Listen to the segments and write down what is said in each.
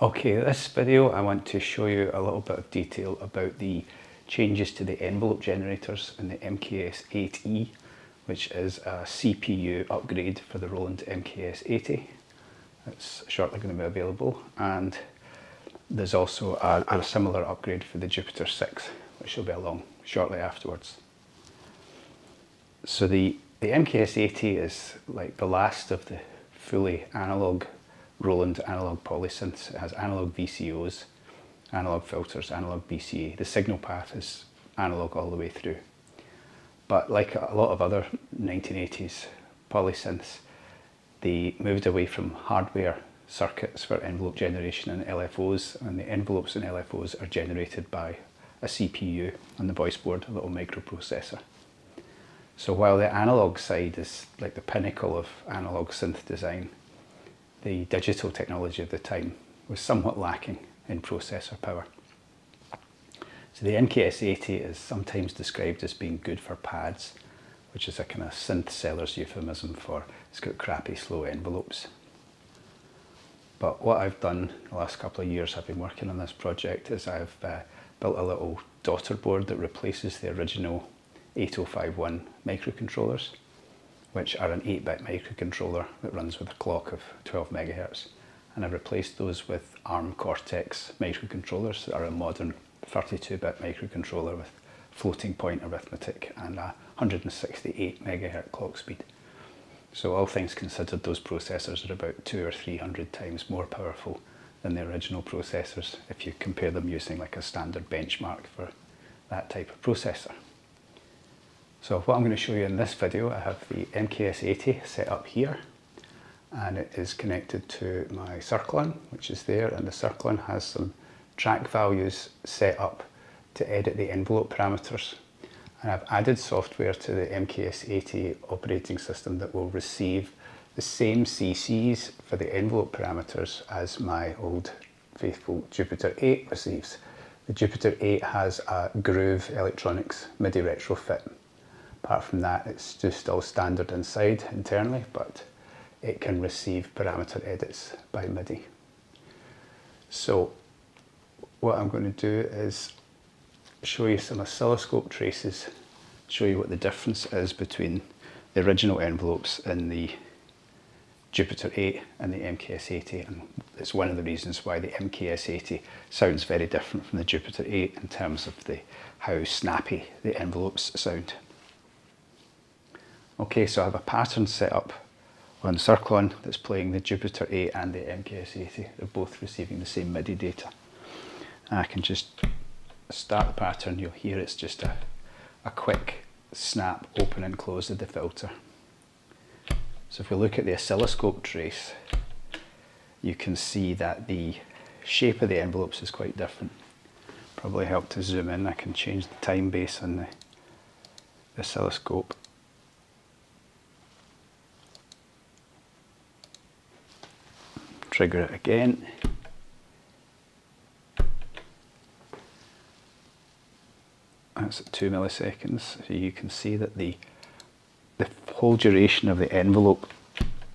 Okay, this video I want to show you a little bit of detail about the changes to the envelope generators in the MKS-8E, which is a CPU upgrade for the Roland MKS-8E. It's shortly going to be available, and there's also a similar upgrade for the Jupiter 6, which will be along shortly afterwards. So the MKS-8E is like the last of the fully analog Roland analog polysynths. It has analog VCOs, analog filters, analog BCA. The signal path is analog all the way through. But like a lot of other 1980s polysynths, they moved away from hardware circuits for envelope generation and LFOs, and the envelopes and LFOs are generated by a CPU on the voice board, a little microprocessor. So while the analog side is like the pinnacle of analog synth design, the digital technology of the time was somewhat lacking in processor power. So the MKS-8E is sometimes described as being good for pads, which is a kind of synth seller's euphemism for it's got crappy slow envelopes. But what I've done the last couple of years I've been working on this project is I've built a little daughter board that replaces the original 8051 microcontrollers, which are an 8-bit microcontroller that runs with a clock of 12 megahertz. And I've replaced those with ARM Cortex microcontrollers that are a modern 32-bit microcontroller with floating point arithmetic and a 168 megahertz clock speed. So all things considered, those processors are about 200 or 300 times more powerful than the original processors if you compare them using like a standard benchmark for that type of processor. So what I'm going to show you in this video, I have the MKS-8E set up here, and it is connected to my Circlon, which is there, and the Circlon has some track values set up to edit the envelope parameters. And I've added software to the MKS-8E operating system that will receive the same CCs for the envelope parameters as my old faithful Jupiter 8 receives. The Jupiter 8 has a Groove Electronics MIDI retrofit. Apart from that, it's just all standard inside internally, but it can receive parameter edits by MIDI. So what I'm going to do is show you some oscilloscope traces, show you what the difference is between the original envelopes in the Jupiter 8 and the MKS-8E, and it's one of the reasons why the MKS-8E sounds very different from the Jupiter 8 in terms of how snappy the envelopes sound. Okay, so I have a pattern set up on Circlon that's playing the Jupiter 8 and the MKS-8E. They're both receiving the same MIDI data. And I can just start the pattern. You'll hear it's just a quick snap, open and close of the filter. So if we look at the oscilloscope trace, you can see that the shape of the envelopes is quite different. Probably help to zoom in. I can change the time base on the oscilloscope. Trigger it again. That's at 2 milliseconds. So you can see that the whole duration of the envelope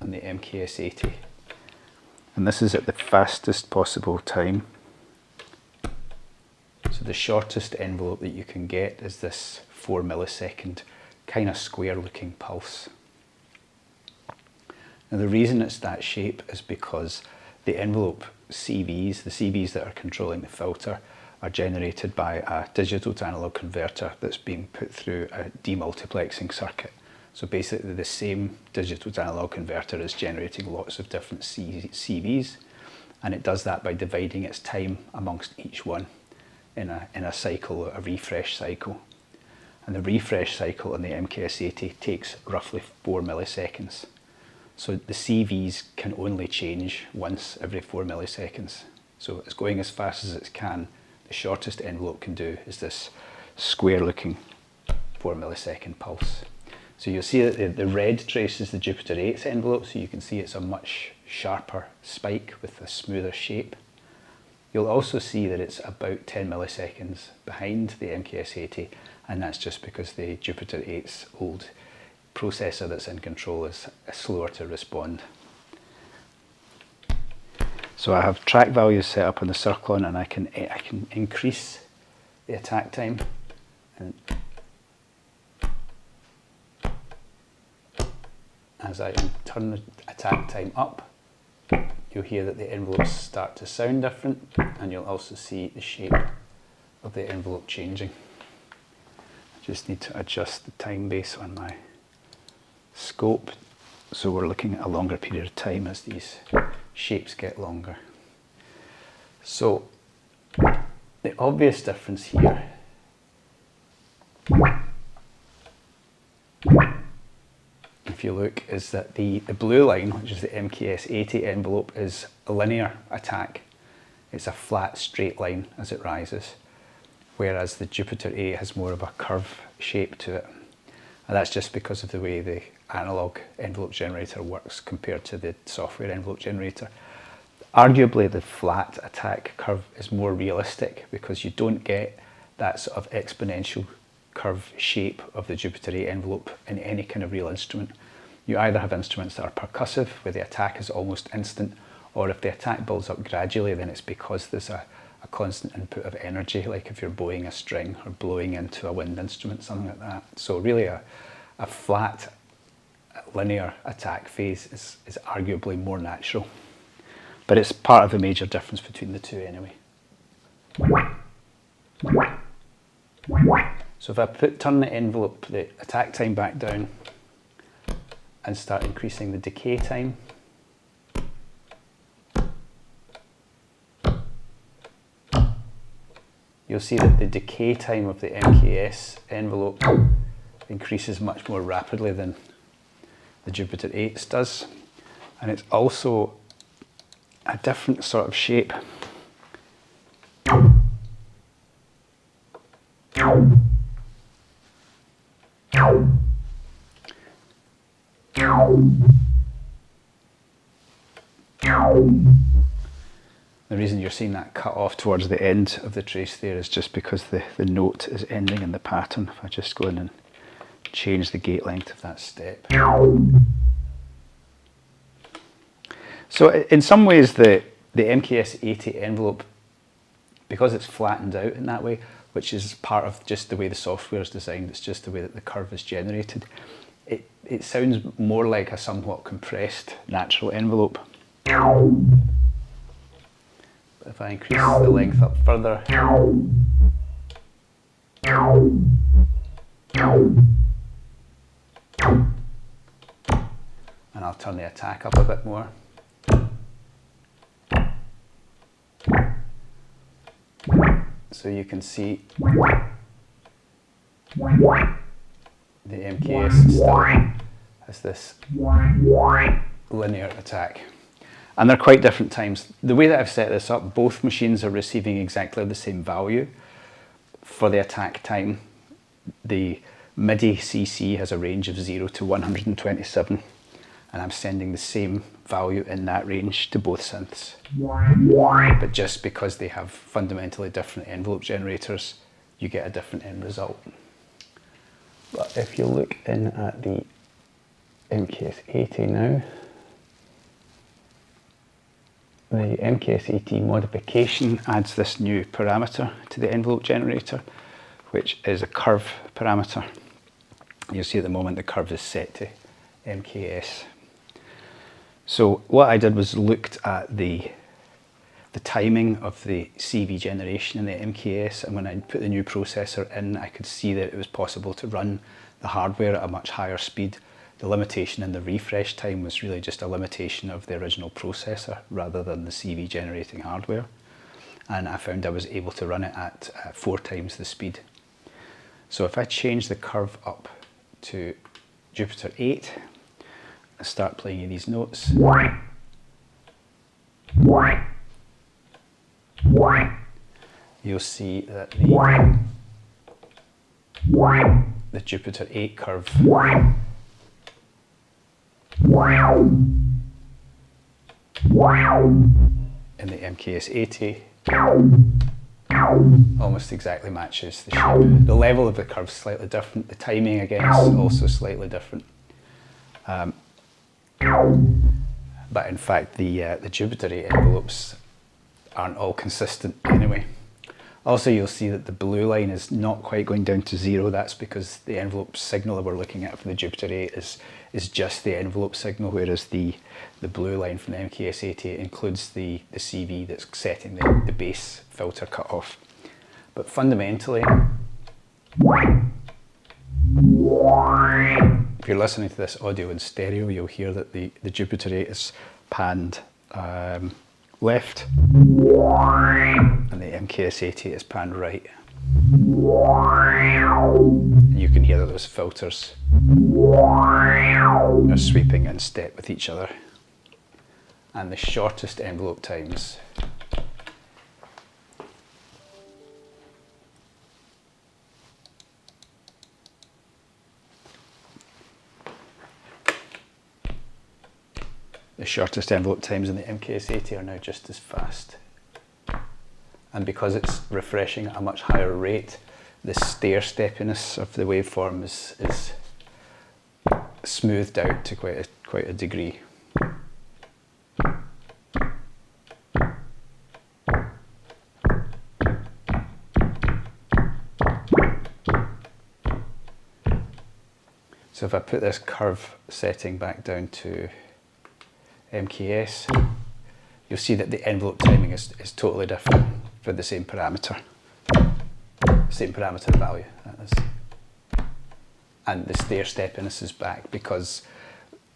on the MKS-8E, and this is at the fastest possible time. So the shortest envelope that you can get is this 4 millisecond kind of square looking pulse. Now the reason it's that shape is because the envelope CVs, the CVs that are controlling the filter, are generated by a digital to analog converter that's being put through a demultiplexing circuit. So basically the same digital to analog converter is generating lots of different CVs, and it does that by dividing its time amongst each one in a cycle, a refresh cycle. And the refresh cycle on the MKS-8E takes roughly 4 milliseconds. So the CVs can only change once every 4 milliseconds. So it's going as fast as it can. The shortest envelope can do is this square looking 4 millisecond pulse. So you'll see that the red traces the Jupiter 8's envelope, so you can see it's a much sharper spike with a smoother shape. You'll also see that it's about 10 milliseconds behind the MKS-8E, and that's just because the Jupiter 8's old processor that's in control is slower to respond. So I have track values set up on the Circlon, and I can increase the attack time. And as I turn the attack time up, you'll hear that the envelopes start to sound different, and you'll also see the shape of the envelope changing. I just need to adjust the time base on my scope, so we're looking at a longer period of time as these shapes get longer. So the obvious difference here if you look, is that the blue line, which is the MKS-8E envelope, is a linear attack. It's a flat, straight line as it rises, whereas the Jupiter 8 has more of a curve shape to it. And that's just because of the way the analog envelope generator works compared to the software envelope generator. Arguably, the flat attack curve is more realistic because you don't get that sort of exponential curve shape of the Jupiter 8 envelope in any kind of real instrument. You either have instruments that are percussive, where the attack is almost instant, or if the attack builds up gradually, then it's because there's a constant input of energy, like if you're bowing a string or blowing into a wind instrument, something like that. So really a flat linear attack phase is arguably more natural. But it's part of the major difference between the two anyway. So if I turn the envelope, the attack time back down, and start increasing the decay time, you'll see that the decay time of the MKS envelope increases much more rapidly than the Jupiter 8's does. And it's also a different sort of shape. The reason you're seeing that cut off towards the end of the trace there is just because the note is ending in the pattern. If I just go in and change the gate length of that step. So in some ways the MKS-8E envelope, because it's flattened out in that way, which is part of just the way the software is designed, it's just the way that the curve is generated, it sounds more like a somewhat compressed natural envelope. But if I increase the length up further, and I'll turn the attack up a bit more, so you can see the MKS still has this linear attack. And they're quite different times. The way that I've set this up, both machines are receiving exactly the same value for the attack time. The MIDI CC has a range of 0 to 127, and I'm sending the same value in that range to both synths. But just because they have fundamentally different envelope generators, you get a different end result. But if you look in at the MKS-8E now, the MKS-8E modification adds this new parameter to the envelope generator, which is a curve parameter. You'll see at the moment the curve is set to MKS. So what I did was looked at the timing of the CV generation in the MKS, and when I put the new processor in, I could see that it was possible to run the hardware at a much higher speed. The limitation in the refresh time was really just a limitation of the original processor rather than the CV generating hardware. And I found I was able to run it at 4 times the speed. So if I change the curve up to Jupiter 8, and start playing you these notes, you'll see that the Jupiter 8 curve in the MKS-8E almost exactly matches the shape. The level of the curve is slightly different. The timing again is also slightly different. but in fact the Jupiter 8 envelopes aren't all consistent anyway. Also, you'll see that the blue line is not quite going down to 0. That's because the envelope signal that we're looking at for the Jupiter 8 is just the envelope signal, whereas the blue line from the MKS-8E includes the CV that's setting the base filter cutoff. But fundamentally, if you're listening to this audio in stereo, you'll hear that the Jupiter 8 is panned left, and the MKS-8E is panned right. And you can hear that those filters are sweeping in step with each other. And the shortest envelope times in the MKS-8E are now just as fast. And because it's refreshing at a much higher rate, the stair-steppiness of the waveform is smoothed out to quite a degree. So if I put this curve setting back down to MKS, you'll see that the envelope timing is totally different for the same parameter value, that is. And the stair steppiness is back because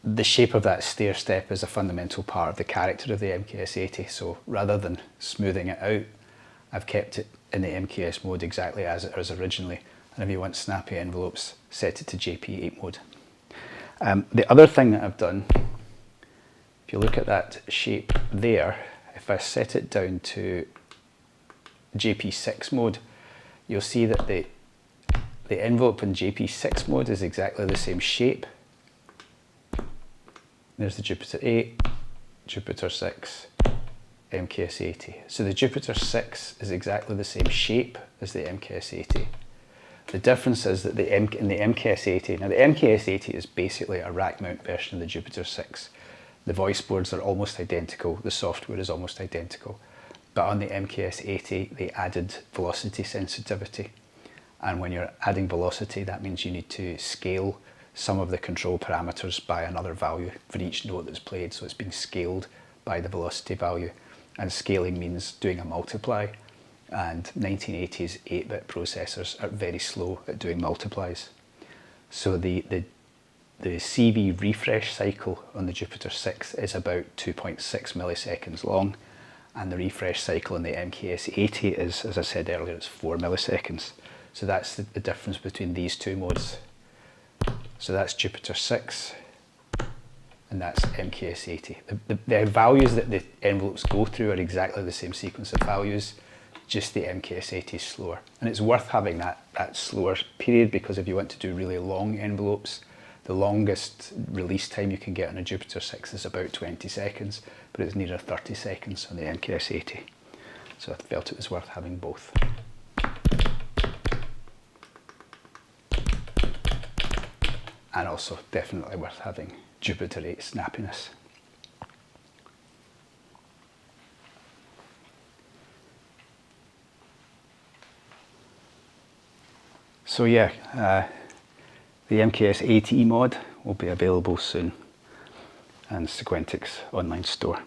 the shape of that stair step is a fundamental part of the character of the MKS-8E. So rather than smoothing it out, I've kept it in the MKS mode exactly as it was originally. And if you want snappy envelopes, set it to JP8 mode. The other thing that I've done, if you look at that shape there, if I set it down to JP6 mode, you'll see that the envelope in JP6 mode is exactly the same shape. There's the Jupiter 8, Jupiter 6, MKS-8E. So the Jupiter 6 is exactly the same shape as the MKS-8E. The difference is that in the MKS-8E, now the MKS-8E is basically a rack mount version of the Jupiter 6. The voice boards are almost identical, the software is almost identical. But on the MKS-8E, they added velocity sensitivity. And when you're adding velocity, that means you need to scale some of the control parameters by another value for each note that's played. So it's being scaled by the velocity value. And scaling means doing a multiply. And 1980s 8-bit processors are very slow at doing multiplies. So the CV refresh cycle on the Jupiter 6 is about 2.6 milliseconds long, and the refresh cycle on the MKS-8E is, as I said earlier, it's 4 milliseconds. So that's the difference between these two modes. So that's Jupiter 6, and that's MKS-8E. The values that the envelopes go through are exactly the same sequence of values, just the MKS-8E is slower. And it's worth having that slower period, because if you want to do really long envelopes, the longest release time you can get on a Jupiter 6 is about 20 seconds, but it's nearer 30 seconds on the MKS-8E. So I felt it was worth having both. And also definitely worth having Jupiter 8 snappiness. So yeah, the MKS-8E mod will be available soon, and Sequentix online store.